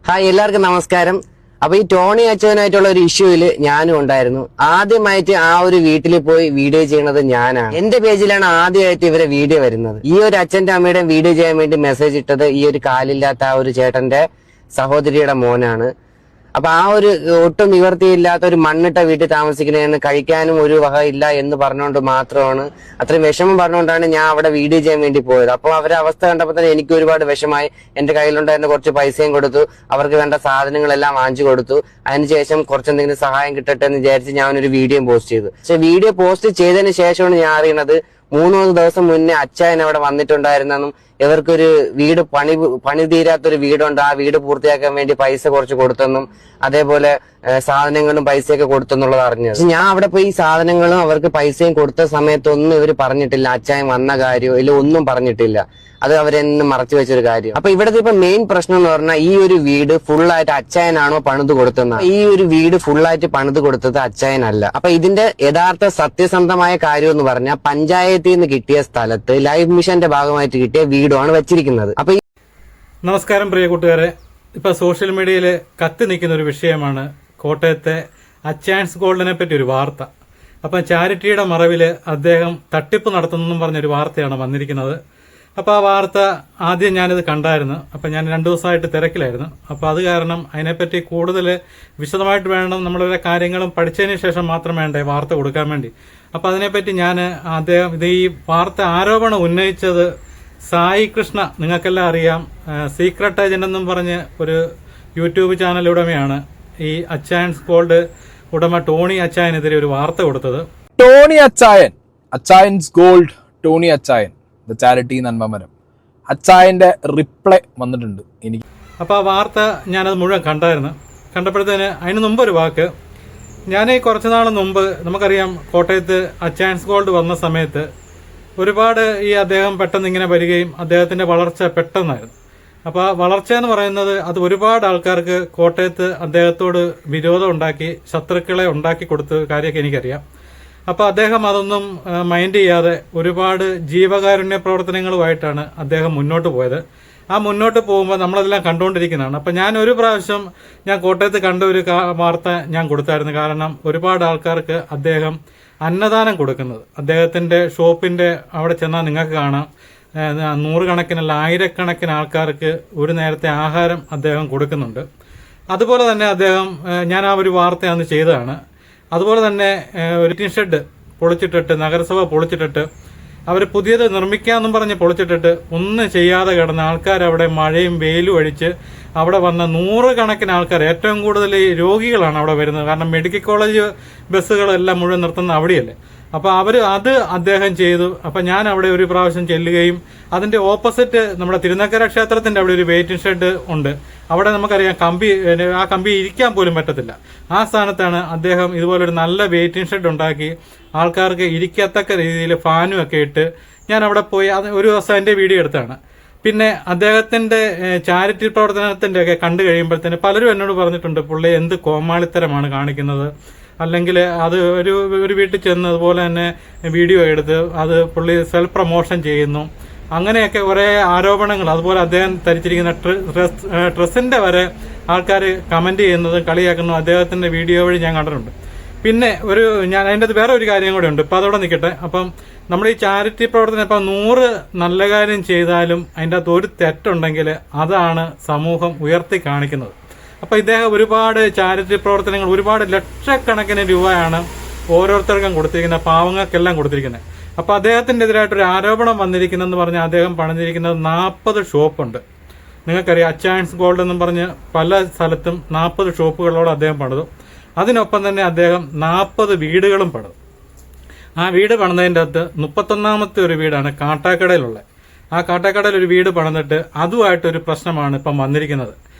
Hi, എല്ലാവർക്കും നമസ്കാരം. അപ്പൊ ഈ ടോണി അച്ഛനായിട്ടുള്ള ഒരു ഇഷ്യൂയില് ഞാനും ഉണ്ടായിരുന്നു. ആദ്യമായിട്ട് ആ ഒരു വീട്ടിൽ പോയി വീഡിയോ ചെയ്യണത് ഞാനാണ്. എന്റെ പേജിലാണ് ആദ്യമായിട്ട് ഇവരെ വീഡിയോ വരുന്നത്. ഈ ഒരു അച്ഛന്റെ അമ്മയുടെയും വീഡിയോ ചെയ്യാൻ വേണ്ടി മെസ്സേജ് ഇട്ടത് ഈ ഒരു കാലില്ലാത്ത ആ ഒരു ചേട്ടന്റെ സഹോദരിയുടെ മോനാണ്. അപ്പൊ ആ ഒരു ഒട്ടും നിവർത്തിയില്ലാത്ത ഒരു മണ്ണിട്ട വീട്ടിൽ താമസിക്കുന്നതിന് കഴിക്കാനും ഒരു വക ഇല്ല എന്ന് പറഞ്ഞുകൊണ്ട് മാത്രമാണ്, അത്രയും വിഷമം പറഞ്ഞുകൊണ്ടാണ് ഞാൻ അവിടെ വീഡിയോ ചെയ്യാൻ വേണ്ടി പോയത്. അപ്പോൾ അവരുടെ അവസ്ഥ കണ്ടപ്പോൾ തന്നെ എനിക്ക് ഒരുപാട് വിഷമായി. എന്റെ കയ്യിലുണ്ടായിരുന്ന കുറച്ച് പൈസയും കൊടുത്തു, അവർക്ക് വേണ്ട സാധനങ്ങളെല്ലാം വാങ്ങിച്ചു കൊടുത്തു. അതിനുശേഷം കുറച്ചെന്തെങ്കിലും സഹായം കിട്ടട്ടെ എന്ന് വിചാരിച്ച് ഞാൻ ഒരു വീഡിയോ പോസ്റ്റ് ചെയ്തു. പക്ഷെ വീഡിയോ പോസ്റ്റ് ചെയ്തതിന് ശേഷമാണ് ഞാൻ അറിയുന്നത് 3 ദിവസം മുന്നേ അച്ചായൻ അവിടെ വന്നിട്ടുണ്ടായിരുന്നെന്നും ഇവർക്കൊരു വീട് പണി തീരാത്തൊരു വീടുണ്ട്, ആ വീട് പൂർത്തിയാക്കാൻ വേണ്ടി പൈസ കുറച്ച് കൊടുത്തെന്നും അതേപോലെ സാധനങ്ങളും പൈസയൊക്കെ കൊടുത്തെന്നുള്ളത് അറിഞ്ഞത്. പക്ഷെ ഞാൻ അവിടെ പോയി സാധനങ്ങളും അവർക്ക് പൈസയും കൊടുത്ത സമയത്തൊന്നും ഇവർ പറഞ്ഞിട്ടില്ല. അച്ചായൻ വന്ന കാര്യമോ ഇല്ല, ഒന്നും പറഞ്ഞിട്ടില്ല. അത് അവരെന്ന് മറച്ചു വെച്ചൊരു കാര്യം. അപ്പൊ ഇവിടുത്തെ ഇപ്പൊ മെയിൻ പ്രശ്നം എന്ന് പറഞ്ഞാൽ ഈ ഒരു വീട് ഫുള്ളായിട്ട് അച്ചായനാണോ പണിത് കൊടുത്തതെന്ന്. ഈ ഒരു വീട് ഫുള്ളായിട്ട് പണിത് കൊടുത്തത് അച്ചായനല്ല. അപ്പൊ ഇതിന്റെ യഥാർത്ഥ സത്യസന്ധമായ കാര്യം എന്ന് പറഞ്ഞാൽ പഞ്ചായത്തിൽ നിന്ന് കിട്ടിയ സ്ഥലത്ത് ലൈഫ് മിഷന്റെ ഭാഗമായിട്ട് കിട്ടിയ വീടാണ് വെച്ചിരിക്കുന്നത്. അപ്പൊ നമസ്കാരം പ്രിയ കൂട്ടുകാരെ, ഇപ്പൊ സോഷ്യൽ മീഡിയയിൽ കത്തി നിൽക്കുന്ന ഒരു വിഷയമാണ് കോട്ടയത്തെ അച്ചായൻസ് ഗോൾഡിനെ പറ്റി ഒരു വാർത്ത. അപ്പം ചാരിറ്റിയുടെ മറവില് അദ്ദേഹം തട്ടിപ്പ് നടത്തുന്നെന്നും പറഞ്ഞൊരു വാർത്തയാണ് വന്നിരിക്കുന്നത്. അപ്പോൾ ആ വാർത്ത ആദ്യം ഞാനിത് കണ്ടായിരുന്നു. അപ്പം ഞാൻ 2 ദിവസമായിട്ട് തിരക്കിലായിരുന്നു. അപ്പോൾ അത് കാരണം അതിനെപ്പറ്റി കൂടുതൽ വിശദമായിട്ട് വേണം, നമ്മളുടെ കാര്യങ്ങളും പഠിച്ചതിന് ശേഷം മാത്രം വേണ്ടേ വാർത്ത കൊടുക്കാൻ വേണ്ടി. അപ്പോൾ അതിനെപ്പറ്റി അദ്ദേഹം ഈ വാർത്ത ആരോപണം ഉന്നയിച്ചത് സായി കൃഷ്ണ, നിങ്ങൾക്കെല്ലാം അറിയാം, സീക്രട്ട് ഏജന്റ് എന്നും പറഞ്ഞ് ഒരു യൂട്യൂബ് ചാനൽ ഉടമയാണ് ഈ അച്ചായൻസ് ഗോൾഡ് ഉടമ ടോണി അച്ചായനെതിരെ ഒരു വാർത്ത കൊടുത്തത്. ടോണി അച്ചായൻ, അച്ചായൻസ് ഗോൾഡ് ടോണി അച്ചായൻ, ദ ചാരിറ്റി നന്മമരം, അച്ചായന്റെ റിപ്ലൈ വന്നിട്ടുണ്ട് എനിക്ക്. അപ്പോൾ ആ വാർത്ത ഞാനത് മുഴുവൻ കണ്ടായിരുന്നു. കണ്ടപ്പോഴത്തേന് അതിന് മുമ്പ് ഒരു വാക്ക്, ഞാൻ ഈ കുറച്ച് നാൾ മുമ്പ് നമുക്കറിയാം കോട്ടയത്ത് അച്ചായൻസ് ഗോൾഡ് വന്ന സമയത്ത് ഒരുപാട് ഈ അദ്ദേഹം പെട്ടെന്ന് ഇങ്ങനെ വരികയും അദ്ദേഹത്തിന്റെ വളർച്ച പെട്ടെന്നായിരുന്നു. അപ്പോൾ ആ വളർച്ച എന്ന് പറയുന്നത് അത് ഒരുപാട് ആൾക്കാർക്ക് കോട്ടയത്ത് അദ്ദേഹത്തോട് വിരോധം ഉണ്ടാക്കി, ശത്രുക്കളെ ഉണ്ടാക്കി കൊടുത്ത കാര്യമൊക്കെ എനിക്കറിയാം. അപ്പോൾ അദ്ദേഹം അതൊന്നും മൈൻഡ് ചെയ്യാതെ ഒരുപാട് ജീവകാരുണ്യ പ്രവർത്തനങ്ങളുമായിട്ടാണ് അദ്ദേഹം മുന്നോട്ട് പോയത്. ആ മുന്നോട്ട് പോകുമ്പോൾ നമ്മളതെല്ലാം കണ്ടുകൊണ്ടിരിക്കുന്നതാണ്. അപ്പം ഞാൻ ഒരു പ്രാവശ്യം കോട്ടയത്ത് കണ്ട ഒരു വാർത്ത ഞാൻ കൊടുത്തായിരുന്നു. കാരണം ഒരുപാട് ആൾക്കാർക്ക് അദ്ദേഹം അന്നദാനം കൊടുക്കുന്നത്, അദ്ദേഹത്തിന്റെ ഷോപ്പിന്റെ അവിടെ ചെന്നാൽ നിങ്ങൾക്ക് കാണാം, 100 കണക്കിനല്ല 1000 ആൾക്കാർക്ക് ഒരു നേരത്തെ ആഹാരം അദ്ദേഹം കൊടുക്കുന്നുണ്ട്. അതുപോലെ തന്നെ ഞാൻ ആ ഒരു വാർത്ത അന്ന് ചെയ്തതാണ്. അതുപോലെ തന്നെ ഒരു ടിൻ ഷെഡ് പൊളിച്ചിട്ടിട്ട്, നഗരസഭ പൊളിച്ചിട്ടിട്ട്, അവർ പുതിയത് നിർമ്മിക്കാമെന്നും പറഞ്ഞ് പൊളിച്ചിട്ടിട്ട് ഒന്നും ചെയ്യാതെ കിടന്ന ആൾക്കാർ അവിടെ മഴയും വെയിലും അടിച്ച് അവിടെ വന്ന 100 കണക്കിന് ആൾക്കാർ, ഏറ്റവും കൂടുതൽ രോഗികളാണ് അവിടെ വരുന്നത്. കാരണം മെഡിക്കൽ കോളേജ് ബസ്സുകളെല്ലാം മുഴുവൻ നിർത്തുന്ന അവിടെയല്ലേ. അപ്പോൾ അത് അദ്ദേഹം ചെയ്തു. അപ്പം ഞാൻ അവിടെ ഒരു പ്രാവശ്യം ചെല്ലുകയും അതിന്റെ ഓപ്പോസിറ്റ് നമ്മുടെ തിരുനക്കര ക്ഷേത്രത്തിന്റെ അവിടെ ഒരു വെയിറ്റിംഗ് ഷെഡ് ഉണ്ട്. അവിടെ നമുക്കറിയാം ആ കമ്പി ഇരിക്കാൻ പോലും പറ്റത്തില്ല. ആ സ്ഥാനത്താണ് അദ്ദേഹം ഇതുപോലൊരു നല്ല വെയിറ്റിംഗ് ഷെഡ് ഉണ്ടാക്കി ആൾക്കാർക്ക് ഇരിക്കത്തക്ക രീതിയിൽ ഫാനും ഒക്കെ ഇട്ട് ഞാൻ അവിടെ പോയി ഒരു ദിവസം എൻ്റെ വീഡിയോ എടുത്താണ്. പിന്നെ അദ്ദേഹത്തിന്റെ ചാരിറ്റി പ്രവർത്തനത്തിന്റെ ഒക്കെ കണ്ടു കഴിയുമ്പോഴത്തേന് പലരും എന്നോട് പറഞ്ഞിട്ടുണ്ട്, പുള്ളി എന്ത് കോമാളിത്തരമാണ് കാണിക്കുന്നത്, അല്ലെങ്കിൽ അത് ഒരു വീട്ടിൽ ചെന്ന് അതുപോലെ തന്നെ വീഡിയോ എടുത്ത് അത് പുള്ളി സെൽഫ് പ്രൊമോഷൻ ചെയ്യുന്നു, അങ്ങനെയൊക്കെ കുറേ ആരോപണങ്ങൾ. അതുപോലെ അദ്ദേഹം ധരിച്ചിരിക്കുന്ന ഡ്രസ്സിന്റെ വരെ ആൾക്കാർ കമന്റ് ചെയ്യുന്നതും കളിയാക്കുന്നു അദ്ദേഹത്തിന്റെ വീഡിയോ വഴി ഞാൻ കണ്ടിട്ടുണ്ട്. പിന്നെ അതിൻ്റെ അത് വേറെ ഒരു കാര്യം കൂടെ ഉണ്ട്. ഇപ്പം അതോടെ നിൽക്കട്ടെ. അപ്പം നമ്മുടെ ഈ ചാരിറ്റി പ്രവർത്തനം ഇപ്പം 100 നല്ല കാര്യം ചെയ്താലും അതിൻ്റെ അകത്ത് ഒരു തെറ്റുണ്ടെങ്കിൽ അതാണ് സമൂഹം ഉയർത്തി കാണിക്കുന്നത്. അപ്പം ഇദ്ദേഹം ഒരുപാട് ചാരിറ്റി പ്രവർത്തനങ്ങൾ, ഒരുപാട് ലക്ഷക്കണക്കിന് രൂപയാണ് ഓരോരുത്തർക്കും കൊടുത്തിരിക്കുന്നത്, പാവങ്ങൾക്കെല്ലാം കൊടുത്തിരിക്കുന്നത്. അപ്പം അദ്ദേഹത്തിൻ്റെ എതിരായിട്ടൊരു ആരോപണം വന്നിരിക്കുന്നതെന്ന് പറഞ്ഞാൽ അദ്ദേഹം പണിതിരിക്കുന്നത് 40 ഷോപ്പുണ്ട്. നിങ്ങൾക്കറിയാം അച്ചായൻസ് ഗോൾഡ് എന്നും പറഞ്ഞ് പല സ്ഥലത്തും 40 ഷോപ്പുകളോട് അദ്ദേഹം പണിതു. അതിനൊപ്പം തന്നെ അദ്ദേഹം 40 വീടുകളും പണിതു. ആ വീട് പണിതതിൻ്റെ അകത്ത് 31ാമത്തെ ഒരു വീടാണ് കാട്ടാക്കടയിലുള്ളത്. ആ കാട്ടാക്കടയിൽ ഒരു വീട് പണിതിട്ട് അതുമായിട്ടൊരു പ്രശ്നമാണ് ഇപ്പം വന്നിരിക്കുന്നത്.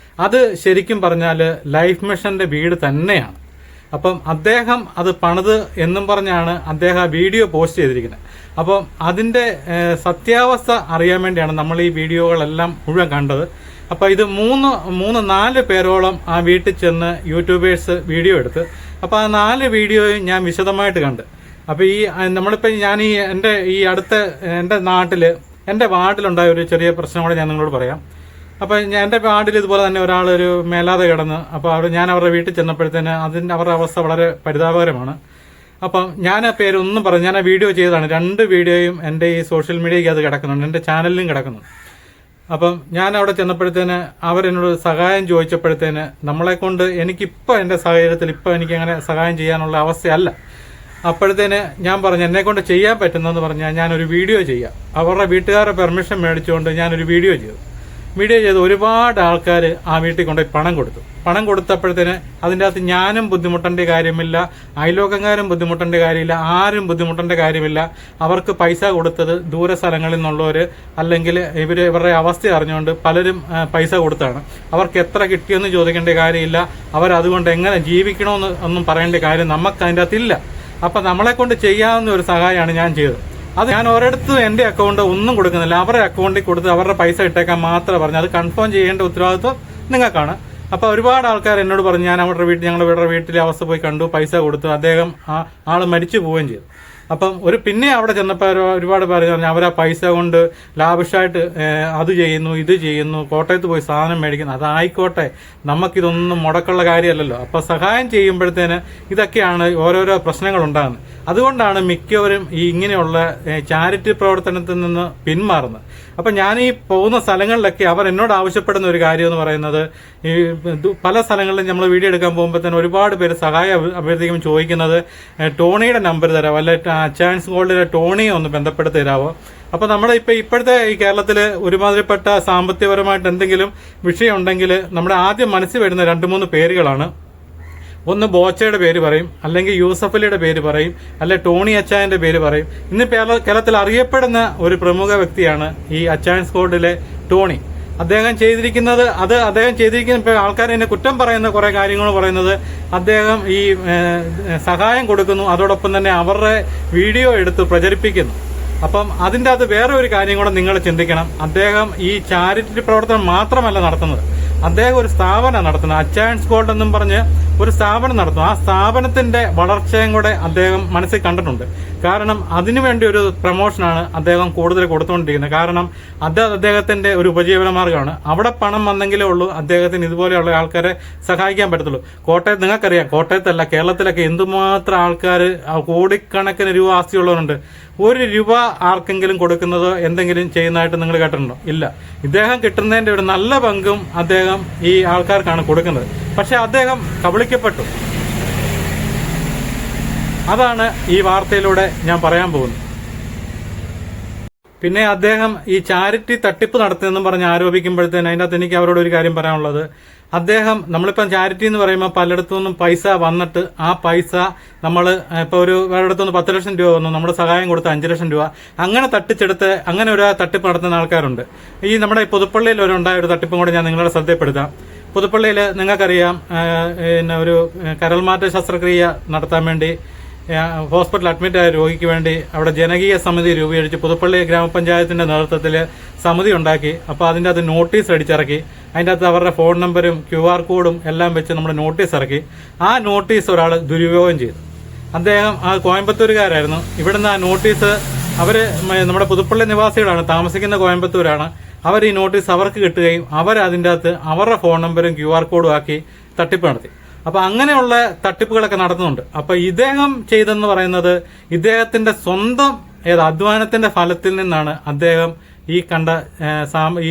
അത് ശരിക്കും പറഞ്ഞാൽ ലൈഫ് മിഷന്റെ വീട് തന്നെയാണ്. അപ്പം അദ്ദേഹം അത് പണിത് എന്നും പറഞ്ഞാണ് അദ്ദേഹം ആ വീഡിയോ പോസ്റ്റ് ചെയ്തിരിക്കുന്നത്. അപ്പം അതിന്റെ സത്യാവസ്ഥ അറിയാൻ വേണ്ടിയാണ് നമ്മൾ ഈ വീഡിയോകളെല്ലാം മുഴുവൻ കണ്ടത്. അപ്പം ഇത് 3-4 പേരോളം ആ വീട്ടിൽ ചെന്ന് യൂട്യൂബേഴ്സ് വീഡിയോ എടുത്ത്, അപ്പം ആ 4 വീഡിയോയും ഞാൻ വിശദമായിട്ട് കണ്ട്. അപ്പം നമ്മളിപ്പോൾ ഞാൻ എൻ്റെ നാട്ടിൽ എൻ്റെ വാർഡിലുണ്ടായ ഒരു ചെറിയ പ്രശ്നം കൂടെ ഞാൻ നിങ്ങളോട് പറയാം. അപ്പം എൻ്റെ വാർഡിൽ ഇതുപോലെ തന്നെ ഒരാളൊരു മേലാതെ കിടന്ന്, അപ്പോൾ ഞാൻ അവരുടെ വീട്ടിൽ ചെന്നപ്പോഴത്തേന് അവരുടെ അവസ്ഥ വളരെ പരിതാപകരമാണ്. അപ്പം ഞാൻ ആ പേരൊന്നും പറഞ്ഞു, ഞാൻ ആ വീഡിയോ ചെയ്തതാണ്. 2 വീഡിയോയും എൻ്റെ ഈ സോഷ്യൽ മീഡിയയ്ക്ക് അത് കിടക്കുന്നുണ്ട്, എൻ്റെ ചാനലിലും കിടക്കുന്നു. അപ്പം ഞാൻ അവിടെ ചെന്നപ്പോഴത്തേന് അവരെന്നോട് സഹായം ചോദിച്ചപ്പോഴത്തേന് നമ്മളെ കൊണ്ട് എനിക്കിപ്പോൾ എൻ്റെ സാഹചര്യത്തിൽ ഇപ്പോൾ എനിക്ക് അങ്ങനെ സഹായം ചെയ്യാനുള്ള അവസ്ഥയല്ല. അപ്പോഴത്തേന് ഞാൻ പറഞ്ഞു എന്നെക്കൊണ്ട് ചെയ്യാൻ പറ്റുന്നതെന്ന് പറഞ്ഞാൽ ഞാനൊരു വീഡിയോ ചെയ്യാം. അവരുടെ വീട്ടുകാരുടെ പെർമിഷൻ മേടിച്ചുകൊണ്ട് ഞാനൊരു വീഡിയോ ചെയ്ത് ഒരുപാട് ആൾക്കാർ ആ വീട്ടിൽ കൊണ്ടുപോയി പണം കൊടുത്തപ്പോഴത്തേന് അതിൻ്റെ അകത്ത് ഞാനും ബുദ്ധിമുട്ടേണ്ട കാര്യമില്ല, അയൽവക്കക്കാരും ബുദ്ധിമുട്ടേണ്ട കാര്യമില്ല, ആരും ബുദ്ധിമുട്ടേണ്ട കാര്യമില്ല. അവർക്ക് പൈസ കൊടുത്തത് ദൂര സ്ഥലങ്ങളിൽ നിന്നുള്ളവർ അല്ലെങ്കിൽ ഇവരുടെ അവസ്ഥ അറിഞ്ഞുകൊണ്ട് പലരും പൈസ കൊടുത്താണ്. അവർക്ക് എത്ര കിട്ടിയെന്ന് ചോദിക്കേണ്ട കാര്യമില്ല, അവരതുകൊണ്ട് എങ്ങനെ ജീവിക്കണമെന്ന് ഒന്നും പറയേണ്ട കാര്യം നമുക്ക് അതിൻ്റെ അകത്തില്ല. അപ്പം നമ്മളെ കൊണ്ട് ചെയ്യാവുന്ന ഒരു സഹായമാണ് ഞാൻ ചെയ്തത്. അത് ഞാൻ ഒരിടത്തും എൻ്റെ അക്കൗണ്ട് ഒന്നും കൊടുക്കുന്നില്ല, അവരുടെ അക്കൗണ്ടിൽ കൊടുത്ത് അവരുടെ പൈസ ഇട്ടേക്കാൻ മാത്രമേ പറഞ്ഞു. അത് കൺഫേം ചെയ്യേണ്ട ഉത്തരവാദിത്വം നിങ്ങൾക്കാണ്. അപ്പോൾ ഒരുപാട് ആൾക്കാർ എന്നോട് പറഞ്ഞു, ഞാൻ ഞങ്ങളുടെ വീട്ടിലെ അവസ്ഥ പോയി കണ്ടു, പൈസ കൊടുത്തു, അദ്ദേഹം ആൾ മരിച്ചു പോവുകയും ചെയ്തു. അപ്പം പിന്നെ അവിടെ ചെന്നപ്പോൾ ഒരുപാട് പേര് പറഞ്ഞു അവരാ പൈസ കൊണ്ട് ലാവിഷായിട്ട് അത് ചെയ്യുന്നു, ഇത് ചെയ്യുന്നു, കോട്ടയത്ത് പോയി സാധനം മേടിക്കുന്നു. അതായിക്കോട്ടെ, നമുക്കിതൊന്നും മുടക്കുള്ള കാര്യമല്ലല്ലോ. അപ്പോൾ സഹായം ചെയ്യുമ്പോഴത്തേന് ഇതൊക്കെയാണ് ഓരോരോ പ്രശ്നങ്ങൾ ഉണ്ടാകുന്നത്. അതുകൊണ്ടാണ് മിക്കവരും ഈ ഇങ്ങനെയുള്ള ചാരിറ്റി പ്രവർത്തനത്തിൽ നിന്ന് പിന്മാറുന്നത്. അപ്പം ഞാൻ ഈ പോകുന്ന സ്ഥലങ്ങളിലൊക്കെ അവർ എന്നോട് ആവശ്യപ്പെടുന്ന ഒരു കാര്യം എന്ന് പറയുന്നത്, ഈ പല സ്ഥലങ്ങളിലും നമ്മൾ വീഡിയോ എടുക്കാൻ പോകുമ്പോൾ തന്നെ ഒരുപാട് പേര് സഹായം അഭ്യർത്ഥിക്കുമ്പോൾ ചോദിക്കുന്നത് ടോണിയുടെ നമ്പർ തരാമോ, അല്ലെ അച്ചായൻസ് ഗോൾഡിലെ ടോണിയെ ഒന്ന് ബന്ധപ്പെടുത്തി തരാമോ. അപ്പോൾ നമ്മുടെ ഇപ്പോഴത്തെ ഈ കേരളത്തിൽ ഒരുമാതിരിപ്പെട്ട സാമ്പത്തികപരമായിട്ട് എന്തെങ്കിലും വിഷയം ഉണ്ടെങ്കിൽ നമ്മുടെ ആദ്യം മനസ്സിൽ വരുന്ന 2-3 പേരുകളാണ്. ഒന്ന് ബോച്ചയുടെ പേര് പറയും, അല്ലെങ്കിൽ യൂസഫലിയുടെ പേര് പറയും, അല്ലെ ടോണി അച്ചായന്റെ പേര് പറയും. ഇന്ന് കേരളത്തിൽ അറിയപ്പെടുന്ന ഒരു പ്രമുഖ വ്യക്തിയാണ് ഈ അച്ചായൻസ് ഗോൾഡിലെ ടോണി. അദ്ദേഹം ചെയ്തിരിക്കുന്നത് ഇപ്പോൾ ആൾക്കാർ എന്നെ കുറ്റം പറയുന്ന കുറെ കാര്യങ്ങൾ പറയുന്നത്, അദ്ദേഹം ഈ സഹായം കൊടുക്കുന്നു, അതോടൊപ്പം തന്നെ അവരുടെ വീഡിയോ എടുത്ത് പ്രചരിപ്പിക്കുന്നു. അപ്പം അതിൻ്റെ അകത്ത് വേറെ ഒരു കാര്യം കൂടെ നിങ്ങൾ ചിന്തിക്കണം. അദ്ദേഹം ഈ ചാരിറ്റി പ്രവർത്തനം മാത്രമല്ല നടത്തുന്നത്, അദ്ദേഹം ഒരു സ്ഥാപനം നടത്തുന്നത്, അച്ചായൻസ് ഗോൾഡ് എന്നും പറഞ്ഞ് ഒരു സ്ഥാപനം നടത്തുന്നു. ആ സ്ഥാപനത്തിന്റെ വളർച്ചയും കൂടെ അദ്ദേഹം മനസ്സിൽ കണ്ടിട്ടുണ്ട്. കാരണം അതിനുവേണ്ടി ഒരു പ്രൊമോഷനാണ് അദ്ദേഹം കൂടുതൽ കൊടുത്തുകൊണ്ടിരിക്കുന്നത്. കാരണം അത് അദ്ദേഹത്തിന്റെ ഒരു ഉപജീവന മാർഗ്ഗമാണ്. അവിടെ പണം വന്നെങ്കിലേ ഉള്ളൂ അദ്ദേഹത്തിന് ഇതുപോലെയുള്ള ആൾക്കാരെ സഹായിക്കാൻ പറ്റത്തുള്ളൂ. കോട്ടയത്ത് നിങ്ങൾക്കറിയാം, കോട്ടയത്തല്ല കേരളത്തിലൊക്കെ എന്തുമാത്രം ആൾക്കാർ കോടിക്കണക്കിന് രൂപ ആസ്തിയുള്ളവരുണ്ട്. 1 രൂപ ആർക്കെങ്കിലും കൊടുക്കുന്നതോ എന്തെങ്കിലും ചെയ്യുന്നതായിട്ട് നിങ്ങൾ കേട്ടിട്ടുണ്ടോ? ഇല്ല. ഇദ്ദേഹം കിട്ടുന്നതിന്റെ ഒരു നല്ല പങ്കും അദ്ദേഹം ഈ ആൾക്കാർക്കാണ് കൊടുക്കുന്നത്. പക്ഷെ അദ്ദേഹം കബളിക്കപ്പെട്ടു. അതാണ് ഈ വാർത്തയിലൂടെ ഞാൻ പറയാൻ പോകുന്നത്. പിന്നെ അദ്ദേഹം ഈ ചാരിറ്റി തട്ടിപ്പ് നടത്തിയെന്നും പറഞ്ഞ് ആരോപിക്കുമ്പോഴത്തേന് അതിൻ്റെ അകത്ത് എനിക്ക് അവരോട് ഒരു കാര്യം പറയാനുള്ളത്, നമ്മളിപ്പം ചാരിറ്റി എന്ന് പറയുമ്പോൾ പലയിടത്തു നിന്നും പൈസ വന്നിട്ട് ആ പൈസ നമ്മൾ ഇപ്പോൾ ഒരിടത്തു നിന്ന് 10 ലക്ഷം രൂപ വന്നു, നമ്മുടെ സഹായം കൊടുത്ത് 5 ലക്ഷം രൂപ അങ്ങനെ തട്ടിച്ചെടുത്ത് അങ്ങനെ ഒരു തട്ടിപ്പ് നടത്തുന്ന ആൾക്കാരുണ്ട്. ഈ നമ്മുടെ പുതുപ്പള്ളിയിൽ ഉണ്ടായ ഒരു തട്ടിപ്പും കൂടെ ഞാൻ നിങ്ങളുടെ ശ്രദ്ധപ്പെടുത്താം. പുതുപ്പള്ളിയിൽ നിങ്ങൾക്കറിയാം, ഒരു കരൾമാറ്റ ശസ്ത്രക്രിയ നടത്താൻ വേണ്ടി ഹോസ്പിറ്റൽ അഡ്മിറ്റ് ആയ രോഗിക്ക് വേണ്ടി അവിടെ ജനകീയ സമിതി രൂപീകരിച്ച് പുതുപ്പള്ളി ഗ്രാമപഞ്ചായത്തിന്റെ നേതൃത്വത്തിൽ സമിതി ഉണ്ടാക്കി. അപ്പോൾ അതിൻ്റെ അകത്ത് നോട്ടീസ് അടിച്ചിറക്കി. അതിൻ്റെ അകത്ത് അവരുടെ ഫോൺ നമ്പരും QR കോഡും എല്ലാം വെച്ച് നമ്മൾ നോട്ടീസ് ഇറക്കി. ആ നോട്ടീസ് ഒരാൾ ദുരുപയോഗം ചെയ്തു. അദ്ദേഹം കോയമ്പത്തൂരുകാരായിരുന്നു. ഇവിടുന്ന് ആ നോട്ടീസ് നമ്മുടെ പുതുപ്പള്ളി നിവാസികളാണ്, താമസിക്കുന്ന കോയമ്പത്തൂരാണ്. അവർ ഈ നോട്ടീസ് അവർക്ക് കിട്ടുകയും അതിൻ്റെ അകത്ത് അവരുടെ ഫോൺ നമ്പരും QR കോഡും ആക്കി തട്ടിപ്പ് നടത്തി. അപ്പൊ അങ്ങനെയുള്ള തട്ടിപ്പുകളൊക്കെ നടത്തുന്നുണ്ട്. അപ്പൊ ഇദ്ദേഹം ചെയ്തെന്ന് പറയുന്നത് ഇദ്ദേഹത്തിന്റെ സ്വന്തം അധ്വാനത്തിന്റെ ഫലത്തിൽ നിന്നാണ് അദ്ദേഹം ഈ കണ്ട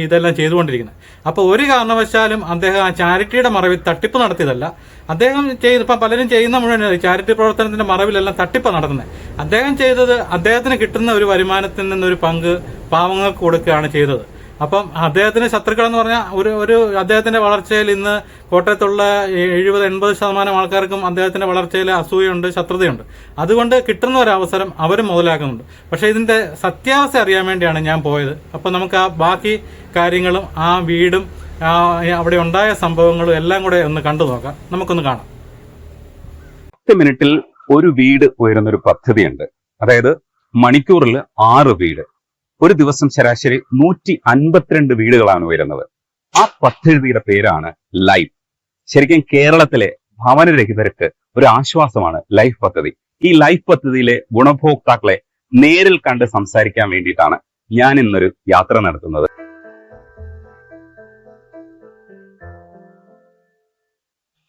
ഇതെല്ലാം ചെയ്തുകൊണ്ടിരിക്കുന്നത്. അപ്പൊ ഒരു കാരണവശാലും അദ്ദേഹം ആ ചാരിറ്റിയുടെ മറവിൽ തട്ടിപ്പ് നടത്തിയതല്ല. അദ്ദേഹം ഇപ്പം പലരും ചെയ്യുന്ന മുഴുവൻ ചാരിറ്റി പ്രവർത്തനത്തിന്റെ മറവിലെല്ലാം തട്ടിപ്പ് നടത്തുന്നത്. അദ്ദേഹം ചെയ്തത് അദ്ദേഹത്തിന് കിട്ടുന്ന ഒരു വരുമാനത്തിൽ നിന്നൊരു പങ്ക് പാവങ്ങൾക്ക് കൊടുക്കുകയാണ് ചെയ്തത്. അപ്പം അദ്ദേഹത്തിന് ശത്രുക്കൾ എന്ന് പറഞ്ഞാൽ ഒരു അദ്ദേഹത്തിന്റെ വളർച്ചയിൽ ഇന്ന് കോട്ടയത്തുള്ള 70-80% ആൾക്കാർക്കും അദ്ദേഹത്തിന്റെ വളർച്ചയിൽ അസൂയുണ്ട്, ശത്രുതയുണ്ട്. അതുകൊണ്ട് കിട്ടുന്ന ഒരു അവസരം അവർ മുതലാക്കുന്നുണ്ട്. പക്ഷെ ഇതിന്റെ സത്യാവസ്ഥ അറിയാൻ വേണ്ടിയാണ് ഞാൻ പോയത്. അപ്പൊ നമുക്ക് ആ ബാക്കി കാര്യങ്ങളും ആ വീടും അവിടെ ഉണ്ടായ സംഭവങ്ങളും എല്ലാം കൂടെ ഒന്ന് കണ്ടു നോക്കാം. നമുക്കൊന്ന് കാണാം. 10 മിനിറ്റിൽ ഒരു വീട് ഉയരുന്നൊരു പദ്ധതിയുണ്ട്. അതായത് മണിക്കൂറിൽ 6 വീട്, ഒരു ദിവസം ശരാശരി 152 വീടുകളാണ് ഉയരുന്നത്. ആ പദ്ധതിയുടെ പേരാണ് ലൈഫ്. ശരിക്കും കേരളത്തിലെ ഭവനരഹിതർക്ക് ഒരു ആശ്വാസമാണ് ലൈഫ് പദ്ധതി. ഈ ലൈഫ് പദ്ധതിയിലെ ഗുണഭോക്താക്കളെ നേരിൽ കണ്ട് സംസാരിക്കാൻ വേണ്ടിയിട്ടാണ് ഞാൻ ഇന്നൊരു യാത്ര നടത്തുന്നത്.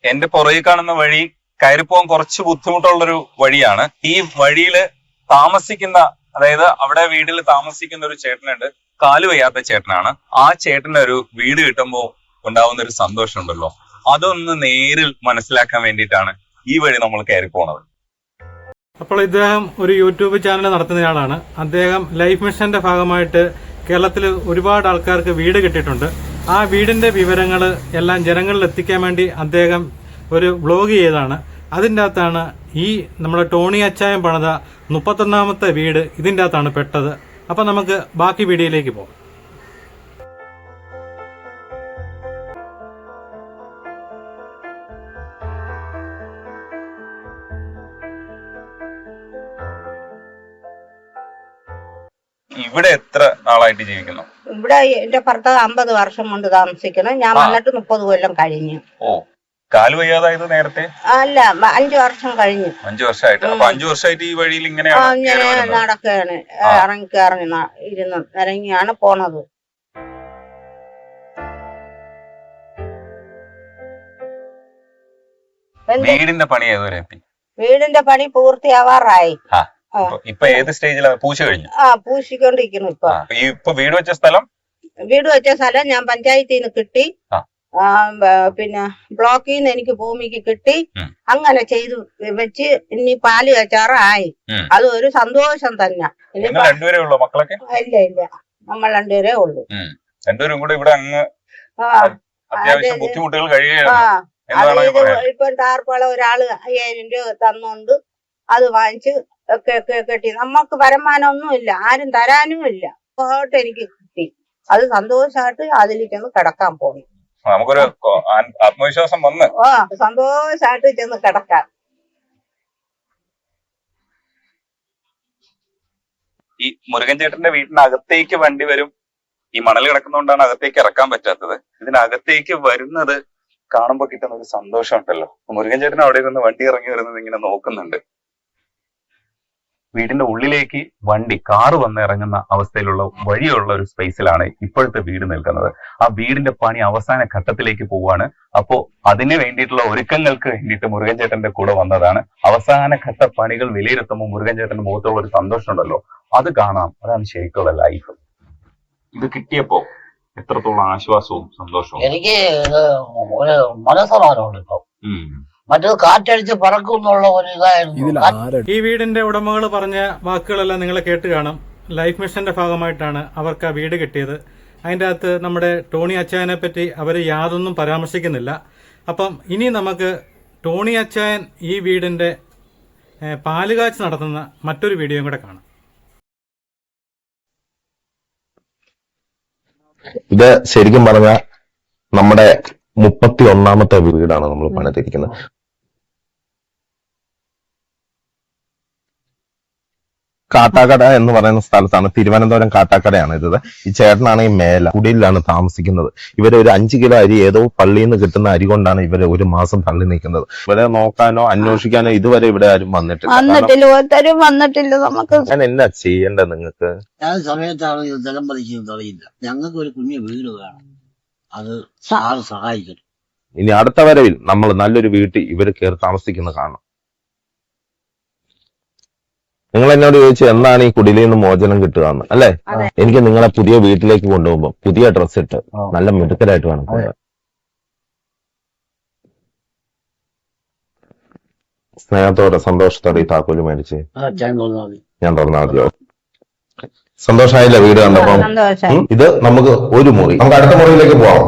എന്റെ പുറകിൽ കാണുന്ന വഴി കയറിപ്പോകാൻ കുറച്ച് ബുദ്ധിമുട്ടുള്ളൊരു വഴിയാണ്. ഈ വഴിയില് താമസിക്കുന്ന, അതായത് അവിടെ വീട്ടിൽ താമസിക്കുന്ന ഒരു ചേട്ടനുണ്ട്, കാല് വയ്യാത്ത ചേട്ടനാണ്. ആ ചേട്ടന് ഒരു വീട് കിട്ടുമ്പോൾ ഉണ്ടാവുന്ന ഒരു സന്തോഷം ഉണ്ടല്ലോ, അതൊന്ന് നേരിൽ മനസ്സിലാക്കാൻ വേണ്ടിയിട്ടാണ് ഈ വഴി നമ്മൾ കയറി പോണത്. അപ്പോൾ ഇദ്ദേഹം ഒരു യൂട്യൂബ് ചാനൽ നടത്തുന്നയാളാണ്. അദ്ദേഹം ലൈഫ് മിഷന്റെ ഭാഗമായിട്ട് കേരളത്തിൽ ഒരുപാട് ആൾക്കാർക്ക് വീട് കിട്ടിയിട്ടുണ്ട്. ആ വീടിന്റെ വിവരങ്ങൾ എല്ലാം ജനങ്ങളിൽ എത്തിക്കാൻ വേണ്ടി അദ്ദേഹം ഒരു വ്ലോഗ് ചെയ്തതാണ്. അതിൻ്റെ അകത്താണ് ഈ നമ്മുടെ ടോണി അച്ചായൻ പണിത 31ാമത്തെ വീട് ഇതിൻ്റെ അകത്താണ് പെട്ടത്. അപ്പം നമുക്ക് ബാക്കി വീഡിയോയിലേക്ക് പോകാം. ഇവിടെ എത്ര നാളായിട്ട് ജീവിക്കുന്നു? ഇവിടെ എന്റെ ഭർത്താവ് 50 വർഷം കൊണ്ട് താമസിക്കണം. ഞാൻ വന്നിട്ട് 30 കൊല്ലം കഴിഞ്ഞു. ഓ, കാല് വയ്യാതായത് നേരത്തെ? അല്ല, 5 വർഷം കഴിഞ്ഞു. 5 വർഷമായിട്ട്. അപ്പൊ 5 വർഷമായിട്ട് ഈ വഴിയിൽ ഇങ്ങനെയാണ് ഞാൻ നടക്കുകയാണ്, ഇറങ്ങി ഇരുന്ന് ഇറങ്ങിയാണ് പോണത്. വീടിന്റെ പണി ഏതുവരെ എത്തി? വീടിന്റെ പണി പൂർത്തിയാവാറായി. ഇപ്പൊ ഏത് സ്റ്റേജിലാണ്? പൂശ കഴിഞ്ഞു? പൂശിക്കൊണ്ടിരിക്കുന്നു. ഇപ്പൊ വീട് വെച്ച സ്ഥലം ഞാൻ പഞ്ചായത്തിൽ നിന്ന് കിട്ടി, പിന്നെ ബ്ലോക്കിൽ നിന്ന് എനിക്ക് ഭൂമിക്ക് കിട്ടി. അങ്ങനെ ചെയ്തു വെച്ച് ഇനി പാല് കച്ചാറായി. അത് ഒരു സന്തോഷം തന്നെ. രണ്ടുപേരേ ഉള്ളൂ മക്കളൊക്കെ? ഇല്ല, നമ്മൾ രണ്ടുപേരേ ഉള്ളൂ. രണ്ടുപേരും കൂടെ ഇവിടെ അങ്ങ് അത്യാവശ്യം ബുദ്ധിമുട്ടുകൾ കഴിയുകയാണ്. ഇപ്പൊ ടാർപ്പാള ഒരാള് 5000 രൂപ തന്നോണ്ട് അത് വാങ്ങിച്ച് കെട്ടി. നമുക്ക് വരുമാനമൊന്നും ഇല്ല, ആരും തരാനും ഇല്ല. പോട്ട് എനിക്ക് കിട്ടി. അത് സന്തോഷമായിട്ട് അതിലേക്കൊന്ന് കിടക്കാൻ പോയി. നമുക്കൊരു ആത്മവിശ്വാസം വന്ന് സന്തോഷമായിട്ട് ചെന്ന് കിടക്കാം. ഈ മുരുകൻ ചേട്ടന്റെ വീട്ടിനകത്തേക്ക് വണ്ടി വരും. ഈ മണൽ കിടക്കുന്നതുകൊണ്ടാണ് അകത്തേക്ക് ഇറക്കാൻ പറ്റാത്തത്. ഇതിനകത്തേക്ക് വരുന്നത് കാണുമ്പോ കിട്ടുന്ന ഒരു സന്തോഷം ഉണ്ടല്ലോ. മുരുകൻ ചേട്ടൻ അവിടെ ഇരുന്ന് വണ്ടി ഇറങ്ങി വരുന്നത് ഇങ്ങനെ നോക്കുന്നുണ്ട്. വീടിന്റെ ഉള്ളിലേക്ക് കാറ് വന്ന് ഇറങ്ങുന്ന അവസ്ഥയിലുള്ള വഴിയുള്ള ഒരു സ്പേസിലാണ് ഇപ്പോഴത്തെ വീട് നിൽക്കുന്നത്. ആ വീടിന്റെ പണി അവസാന ഘട്ടത്തിലേക്ക് പോവാണ്. അപ്പോ അതിന് വേണ്ടിയിട്ടുള്ള ഒരുക്കങ്ങൾക്ക് വേണ്ടിയിട്ട് മുരുകൻ ചേട്ടന്റെ കൂടെ വന്നതാണ്. അവസാന ഘട്ട പണികൾ വിലയിരുത്തുമ്പോൾ മുരുകൻ ചേട്ടന്റെ മുഖത്തുള്ള ഒരു സന്തോഷം ഉണ്ടല്ലോ, അത് കാണാം. അതാണ് ശരിക്കുള്ള ലൈഫ്. ഇത് കിട്ടിയപ്പോ എത്രത്തോളം ആശ്വാസവും സന്തോഷവും? എനിക്ക് ഒരു മനസ്സമാനമുണ്ട് ഇപ്പൊ. മറ്റത് കാറ്റടിച്ച് പറക്കും എന്നുള്ള ഒരു ഇതായിരുന്നു. ഈ വീടിന്റെ ഉടമകൾ പറഞ്ഞ വാക്കുകളെല്ലാം നിങ്ങൾ കേട്ട് കാണും. ലൈഫ് മിഷന്റെ ഭാഗമായിട്ടാണ് അവർക്ക് ആ വീട് കിട്ടിയത്. അതിൻ്റെ അകത്ത് നമ്മുടെ ടോണി അച്ചായനെ പറ്റി അവർ യാതൊന്നും പരാമർശിക്കുന്നില്ല. അപ്പം ഇനി നമുക്ക് ടോണി അച്ചായൻ ഈ വീടിന്റെ പാലുകാച്ച് നടത്തുന്ന മറ്റൊരു വീഡിയോയും കൂടെ കാണാം. ഇത് ശരിക്കും പറഞ്ഞ നമ്മുടെ 31ാമത്തെ വീടാണ് നമ്മൾ പണിതിരിക്കുന്നത്. കാട്ടാക്കട എന്ന് പറയുന്ന സ്ഥലത്താണ്, തിരുവനന്തപുരം കാട്ടാക്കടയാണ് ഇത്. ഈ ചേട്ടനാണെങ്കിൽ മേല കുടിയിലാണ് താമസിക്കുന്നത്. ഇവര് ഒരു 5 കിലോ അരി ഏതോ പള്ളിയിൽ നിന്ന് കിട്ടുന്ന അരി കൊണ്ടാണ് ഇവര് ഒരു മാസം തള്ളി നിൽക്കുന്നത്. ഇവരെ നോക്കാനോ അന്വേഷിക്കാനോ ഇതുവരെ ഇവിടെ ആരും വന്നിട്ടില്ല. നമുക്ക് ഞാൻ എന്നാ ചെയ്യേണ്ടത്? നിങ്ങൾക്ക് ഞാൻ സമയത്താണ് ഇത് നിലം പതിക്കുന്നത് അറിയില്ല. ഞങ്ങൾക്ക് ഒരു കുഞ്ഞു വീട് വേണം, അത് ആൾ സഹായിക്കണം. ഇനി അടുത്ത വരവിൽ നമ്മൾ നല്ലൊരു വീട്ടിൽ ഇവര് കയറി താമസിക്കുന്നത് കാണണം. നിങ്ങൾ എന്നോട് ചോദിച്ചു എന്നാണ് ഈ കുടിലിൽ നിന്ന് മോചനം കിട്ടുക എന്ന്, അല്ലെ? എനിക്ക് നിങ്ങളെ പുതിയ വീട്ടിലേക്ക് കൊണ്ടുപോകുമ്പോ പുതിയ ഡ്രസ് ഇട്ട് നല്ല മിടുക്കരായിട്ട് വേണം പോകാൻ. സ്നേഹത്തോടെ സന്തോഷത്തോടെ ഈ താക്കോല് മേടിച്ച് ഞാൻ തുറന്നാൽ മതിയോ? സന്തോഷമായില്ല വീട് കണ്ടപ്പം? ഇത് നമുക്ക് ഒരു മുറി, നമുക്ക് അടുത്ത മുറിയിലേക്ക് പോവാം.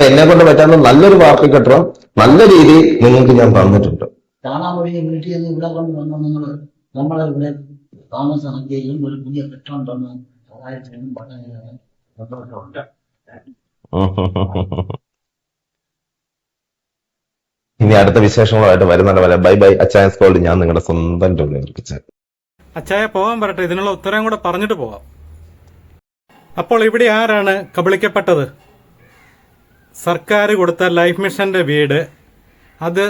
എന്നെ കൊണ്ട് പറ്റാവുന്ന നല്ലൊരു വാർത്ത കെട്ടണം, നല്ല രീതിയിൽ നിങ്ങൾക്ക് ഞാൻ തന്നിട്ടുണ്ട്. കാണാൻ വഴി വീട്ടിൽ നിന്ന് ഇവിടെ കൊണ്ട് വന്ന് നിങ്ങൾ നമ്മളെ ഇവിടെ താമസിക്കുകയും ഒരു പുതിയ കെട്ടിടം തന്നു സഹായിച്ചതിനും വളരെ സന്തോഷമുണ്ട്. ഇനി അടുത്ത വിശേഷങ്ങളുമായിട്ട് വരുന്നുണ്ട്. വരെ ബൈ ബൈ. അച്ചായൻസ് ഗോൾഡ്, ഞാൻ നിങ്ങളുടെ സ്വന്തം ടോണി അച്ചായൻ. അച്ചായ പോകാൻ പറട്ടെ, ഇതിനുള്ള ഉത്തരം കൂടെ പറഞ്ഞിട്ട് പോവാം. അപ്പോൾ ഇവിടെ ആരാണ് കബളിക്കപ്പെട്ടത്? സർക്കാർ കൊടുത്ത ലൈഫ് മിഷന്റെ വീട്, അത്